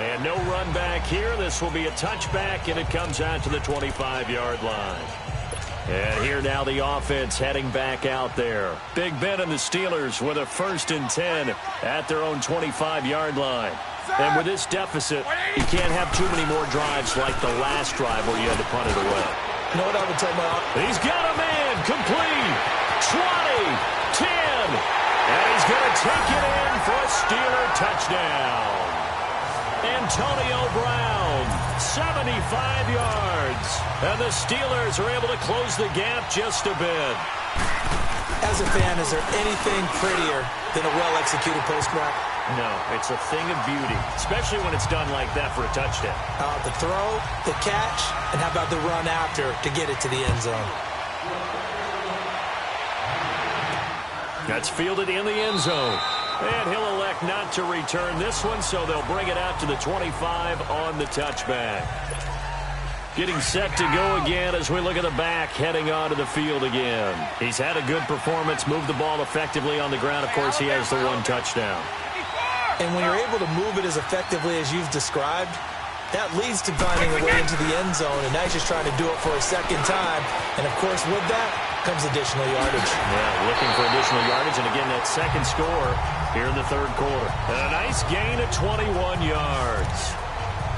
And no run back here. This will be a touchback, and it comes out to the 25-yard line. And here now the offense heading back out there. Big Ben and the Steelers with a 1st and 10 at their own 25-yard line. And with this deficit, you can't have too many more drives like the last drive where you had to punt it away. You know what I would tell my... He's got a man. Complete. 20. 10. And he's going to take it in for a Steeler touchdown. Antonio Brown, 75 yards. And the Steelers are able to close the gap just a bit. As a fan, is there anything prettier than a well-executed postmark? No, it's a thing of beauty, especially when it's done like that for a touchdown. The throw, the catch, and how about the run after to get it to the end zone? That's fielded in the end zone. And he'll elect not to return this one, so they'll bring it out to the 25 on the touchback. Getting set to go again as we look at the back heading onto the field again. He's had a good performance, moved the ball effectively on the ground. Of course, he has the 1 touchdown. And when you're able to move it as effectively as you've described, that leads to finding a way into the end zone, and now he's just trying to do it for a second time. And, of course, with that comes additional yardage. Yeah, looking for additional yardage, and again, that second score here in the 3rd quarter. And a nice gain of 21 yards.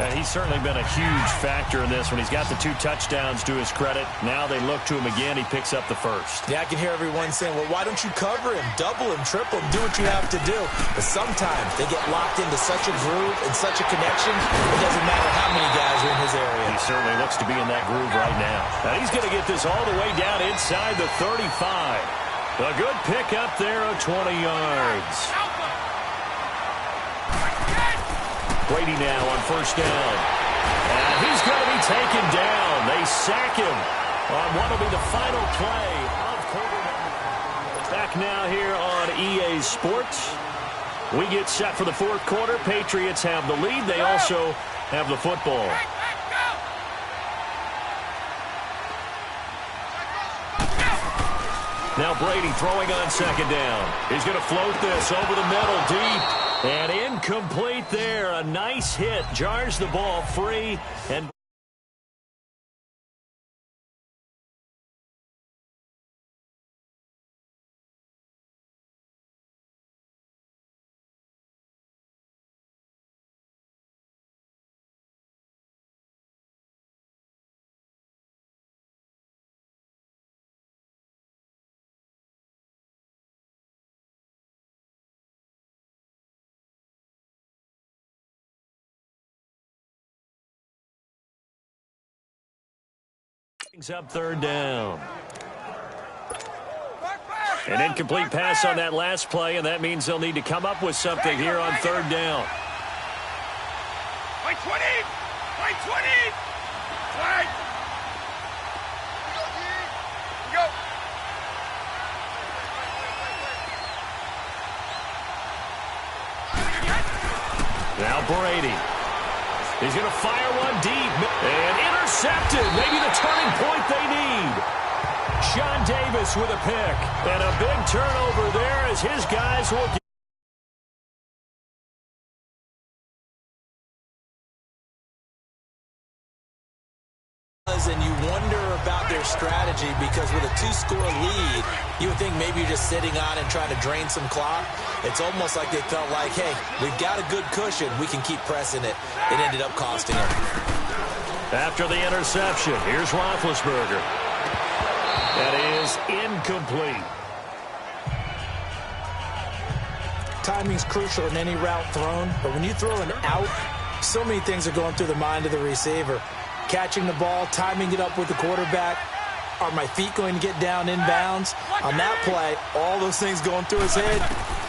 And he's certainly been a huge factor in this when he's got the 2 touchdowns to his credit. Now they look to him again. He picks up the 1st. Yeah, I can hear everyone saying, well, why don't you cover him, double him, triple him, do what you have to do. But sometimes they get locked into such a groove and such a connection, it doesn't matter how many guys are in his area. He certainly looks to be in that groove right now. Now he's going to get this all the way down inside the 35. A good pick up there of 20 yards. Brady now on 1st down. And he's going to be taken down. They sack him on what will be the final play of quarter. Back now here on EA Sports. We get set for the 4th quarter. Patriots have the lead. They also have the football. Now Brady throwing on 2nd down. He's going to float this over the middle deep. And incomplete there. A nice hit. Jars the ball free. And up 3rd down. An incomplete pass on that last play, and that means they'll need to come up with something here on 3rd down. Right 20! Right 20! Flag! Go! Now Brady. He's going to fire one deep. And intercepted. Maybe the turning point they need. Sean Davis with a pick. And a big turnover there as his guys will get. And you wonder about their strategy because with a 2-score lead, you would think maybe you're just sitting on and trying to drain some clock. It's almost like they felt like, hey, we've got a good cushion. We can keep pressing it. It ended up costing them. After the interception, here's Roethlisberger. That is incomplete. Timing's crucial in any route thrown, but when you throw an out, so many things are going through the mind of the receiver. Catching the ball, timing it up with the quarterback. Are my feet going to get down inbounds? On that play, all those things going through his head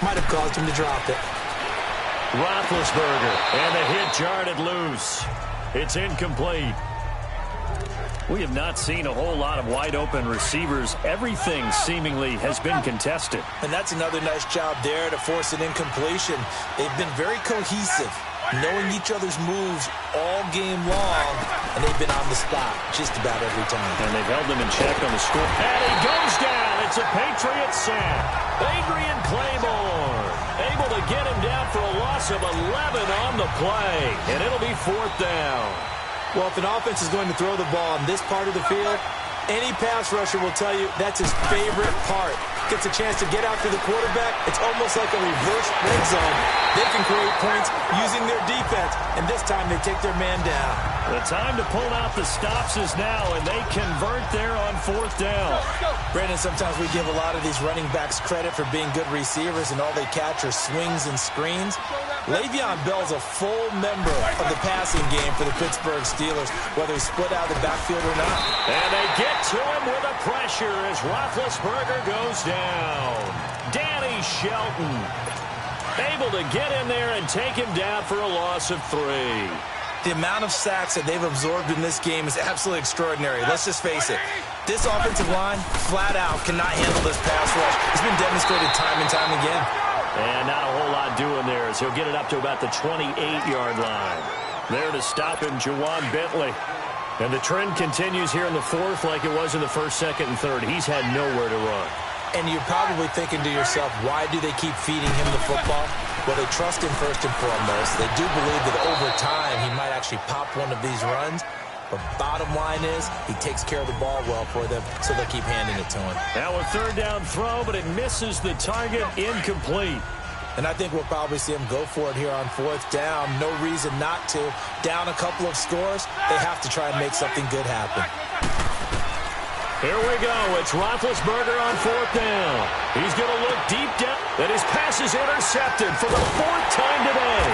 might have caused him to drop it. Roethlisberger, and the hit jarred it loose. It's incomplete. We have not seen a whole lot of wide-open receivers. Everything seemingly has been contested. And that's another nice job there to force an incompletion. They've been very cohesive, knowing each other's moves all game long, and they've been on the spot just about every time. And they've held them in check on the score. And he goes down. It's a Patriot sack. Adrian Claiborne. Able to get him down for a loss of 11 on the play. And it'll be 4th down. Well, if an offense is going to throw the ball on this part of the field, any pass rusher will tell you that's his favorite part. Gets a chance to get after the quarterback. It's almost like a reverse red zone. They can create points using their defense, and this time they take their man down. The time to pull out the stops is now, and they convert there on 4th down. Brandon, sometimes we give a lot of these running backs credit for being good receivers, and all they catch are swings and screens. Le'Veon Bell's a full member of the passing game for the Pittsburgh Steelers, whether he's split out of the backfield or not. And they get to him with a pressure as Roethlisberger goes down. Danny Shelton able to get in there and take him down for a loss of 3. The amount of sacks that they've absorbed in this game is absolutely extraordinary. Let's just face it. This offensive line, flat out, cannot handle this pass rush. It's been demonstrated time and time again. And not a whole lot doing there as he'll get it up to about the 28-yard line. There to stop him, Juwan Bentley. And the trend continues here in the 4th like it was in the 1st, 2nd, and 3rd. He's had nowhere to run. And you're probably thinking to yourself, why do they keep feeding him the football? Well, they trust him first and foremost. They do believe that over time he might actually pop one of these runs. But bottom line is he takes care of the ball well for them, so they'll keep handing it to him. Now a 3rd down throw, but it misses the target, incomplete. And I think we'll probably see him go for it here on 4th down. No reason not to. Down a couple of scores, they have to try and make something good happen. Here we go. It's Roethlisberger on 4th down. He's going to look deep down. And his pass is intercepted for the 4th time today.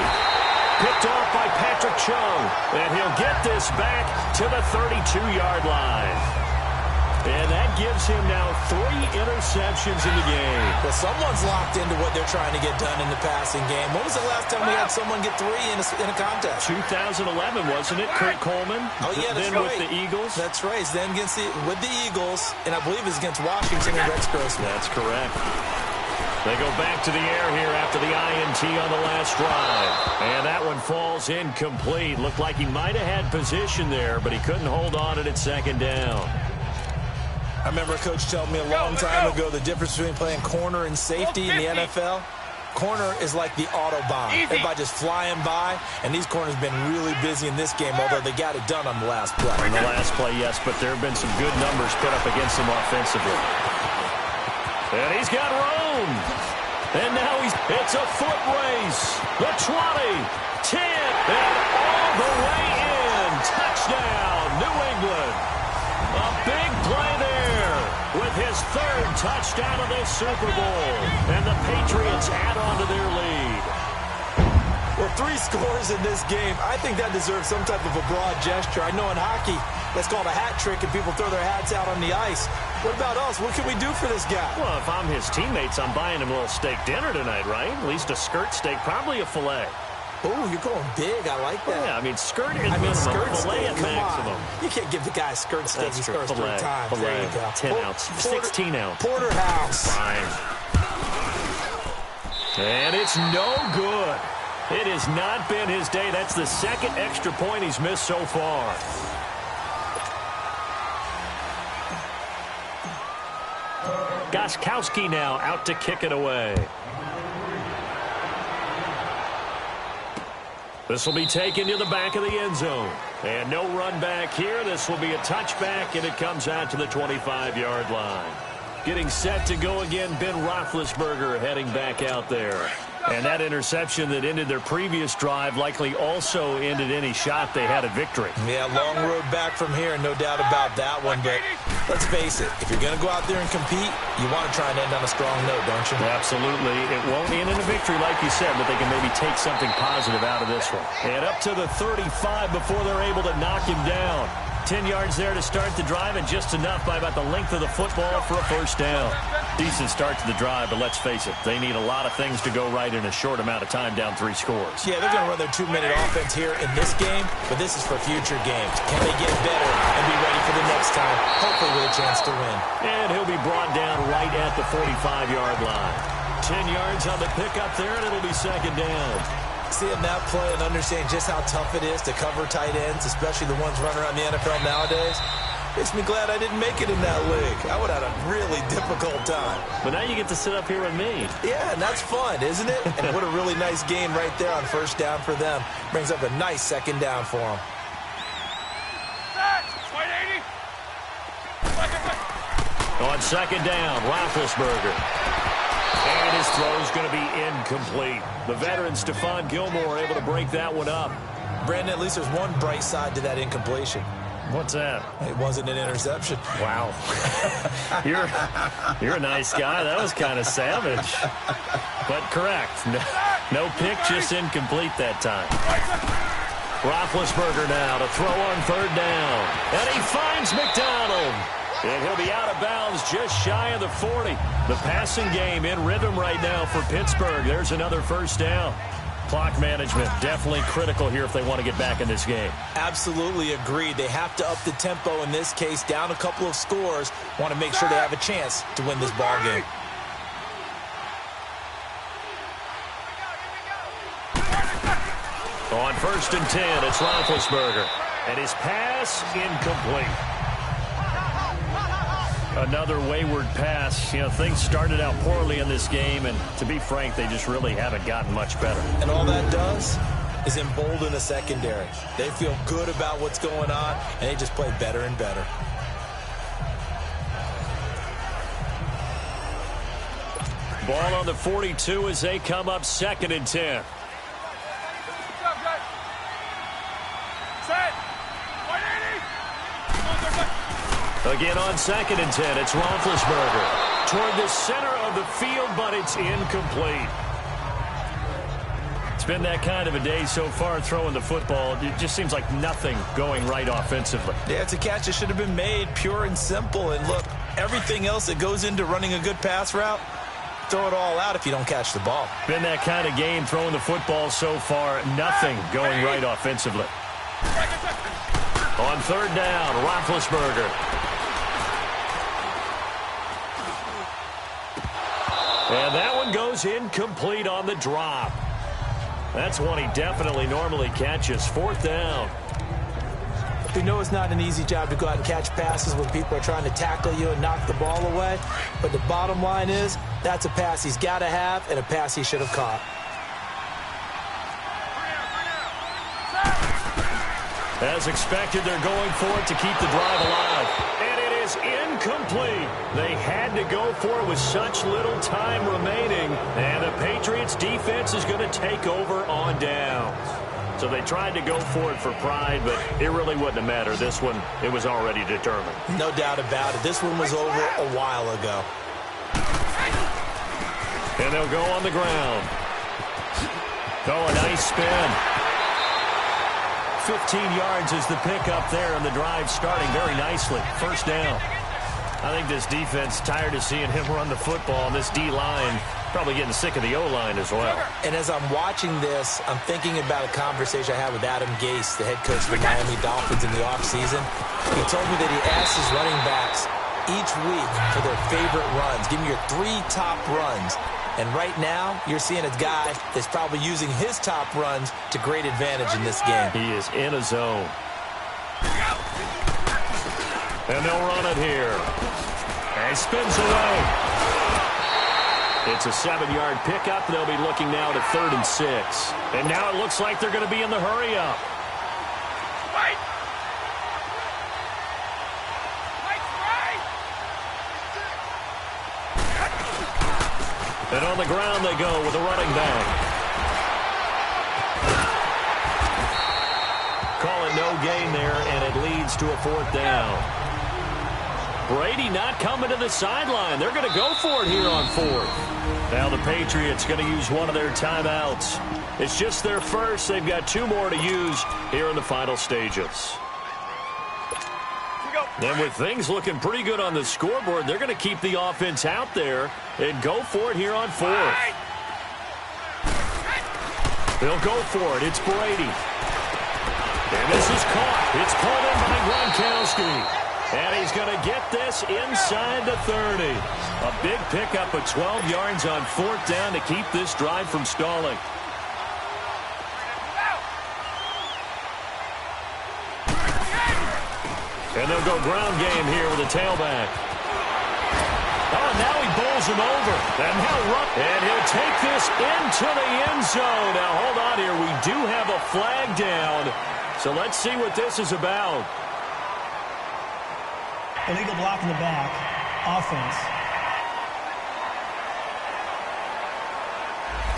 Picked off by Patrick Chung. And he'll get this back to the 32-yard line. And that gives him now 3 interceptions in the game. Well, someone's locked into what they're trying to get done in the passing game. When was the last time we had someone get 3 in a contest? 2011, wasn't it? Kurt Coleman. Oh, yeah, that's then right. with the Eagles. That's right. Then with the Eagles, and I believe it's against Washington and Rex Grossman. That's correct. They go back to the air here after the INT on the last drive. And that one falls incomplete. Looked like he might have had position there, but he couldn't hold on at 2nd down. I remember a coach telling me a long time ago the difference between playing corner and safety in the NFL. Corner is like the Autobahn. Everybody just flying by, and these corners have been really busy in this game, although they got it done on the last play. On the last play, yes, but there have been some good numbers put up against him offensively. And he's got room. And now it's a foot race. The 20, 10, and all the way in. Touchdown, New England. A big play there with his 3rd touchdown of the Super Bowl. And the Patriots add on to their lead. Well, 3 scores in this game. I think that deserves some type of a broad gesture. I know in hockey, that's called a hat trick, and people throw their hats out on the ice. What about us? What can we do for this guy? Well, if I'm his teammates, I'm buying him a little steak dinner tonight, right? At least a skirt steak, probably a filet. Oh, you're going big. I like that. Yeah, I mean, skirt is minimum, filet at maximum. You can't give the guy a skirt steak. He scores 3 times. Filet, there you go. 10 ounce, 16 ounce. Porterhouse. Fine. And it's no good. It has not been his day. That's the 2nd extra point he's missed so far. Gostkowski now out to kick it away. This will be taken to the back of the end zone. And no run back here. This will be a touchback, and it comes out to the 25-yard line. Getting set to go again, Ben Roethlisberger heading back out there. And that interception that ended their previous drive likely also ended any shot they had at victory. Yeah, long road back from here, no doubt about that one. But let's face it, if you're going to go out there and compete, you want to try and end on a strong note, don't you? Absolutely. It won't end in a victory, like you said, but they can maybe take something positive out of this one. And up to the 35 before they're able to knock him down. 10 yards there to start the drive, and just enough by about the length of the football for a 1st down. Decent start to the drive, but let's face it, they need a lot of things to go right in a short amount of time down 3 scores. Yeah, they're going to run their 2-minute offense here in this game, but this is for future games. Can they get better and be ready for the next time, hopefully with a chance to win? And he'll be brought down right at the 45-yard line. 10 yards on the pickup there, and it'll be 2nd down. Seeing that play and understanding just how tough it is to cover tight ends, especially the ones running around the NFL nowadays, Makes me glad I didn't make it in that league. I would have had a really difficult time. But now you get to sit up here with me. Yeah, and that's fun, isn't it? And what a really nice gain right there on first down for them. Brings up a nice second down for them. On second down, Roethlisberger. And his throw's going to be incomplete. The veteran Stephon Gilmore able to break that one up. Brandon, at least there's one bright side to that incompletion. What's that? It wasn't an interception. Wow. You're a nice guy. That was kind of savage. But correct. No pick, just incomplete that time. Roethlisberger now to throw on third down. And he finds McDonald. And he'll be out of bounds just shy of the 40. The passing game in rhythm right now for Pittsburgh. There's another first down. Clock management definitely critical here if they want to get back in this game. Absolutely agreed. They have to up the tempo in this case. Down a couple of scores. Want to make sure they have a chance to win this ball game. On first and 10, it's Roethlisberger. And his pass incomplete. Another wayward pass. You know, things started out poorly in this game, and to be frank, they just really haven't gotten much better. And all that does is embolden the secondary. They feel good about what's going on, and they just play better and better. Ball on the 42 as they come up second and 10. Again on second and 10, it's Roethlisberger. Toward the center of the field, but it's incomplete. It's been that kind of a day so far throwing the football. It just seems like nothing going right offensively. Yeah, it's a catch that should have been made, pure and simple. And look, everything else that goes into running a good pass route, throw it all out if you don't catch the ball. Been that kind of game throwing the football so far, nothing going right offensively. On third down, Roethlisberger. And that one goes incomplete on the drop. That's one he definitely normally catches. Fourth down. We know it's not an easy job to go out and catch passes when people are trying to tackle you and knock the ball away. But the bottom line is, that's a pass he's got to have and a pass he should have caught. As expected, they're going for it to keep the drive alive. And it is incomplete. They had to go for it with such little time remaining. And the Patriots defense is going to take over on downs. So they tried to go for it for pride, but it really wouldn't have mattered. This one, it was already determined. No doubt about it. This one was over a while ago. And they'll go on the ground. Oh, a nice spin. 15 yards is the pickup there, and the drive starting very nicely. First down. I think this defense tired of seeing him run the football, and this D-line probably getting sick of the O-line as well. And as I'm watching this, I'm thinking about a conversation I had with Adam Gase, the head coach of the Miami Dolphins in the offseason. He told me that he asked his running backs each week for their favorite runs. Give me your 3 top runs. And right now, you're seeing a guy that's probably using his top runs to great advantage in this game. He is in a zone. And they'll run it here. And he spins away. It's a 7-yard pickup. They'll be looking now to 3rd and 6. And now it looks like they're going to be in the hurry-up. And on the ground they go with a running back. Call it no gain there, and it leads to a 4th down. Brady not coming to the sideline. They're going to go for it here on 4th. Now the Patriots going to use one of their timeouts. It's just their first. They've got 2 more to use here in the final stages. And with things looking pretty good on the scoreboard, they're going to keep the offense out there and go for it here on 4th. They'll go for it. It's Brady. And this is caught. It's pulled in by Gronkowski. And he's going to get this inside the 30. A big pickup of 12 yards on 4th down to keep this drive from stalling. And they'll go ground game here with a tailback. Oh, now he bowls him over. And he'll take this into the end zone. Now, hold on here. We do have a flag down. So let's see what this is about. Illegal block in the back. Offense.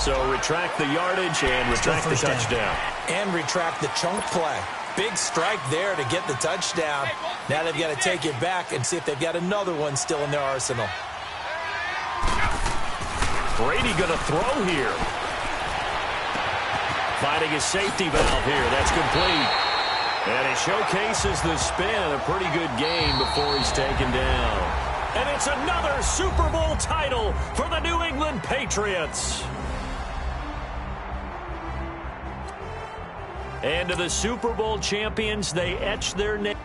So retract the yardage and retract the touchdown. And retract the chunk play. Big strike there to get the touchdown. Now they've got to take it back and see if they've got another one still in their arsenal. Brady going to throw here. Finding a safety valve here. That's complete. And he showcases the spin. A pretty good game before he's taken down. And it's another Super Bowl title for the New England Patriots. And to the Super Bowl champions, they etch their name.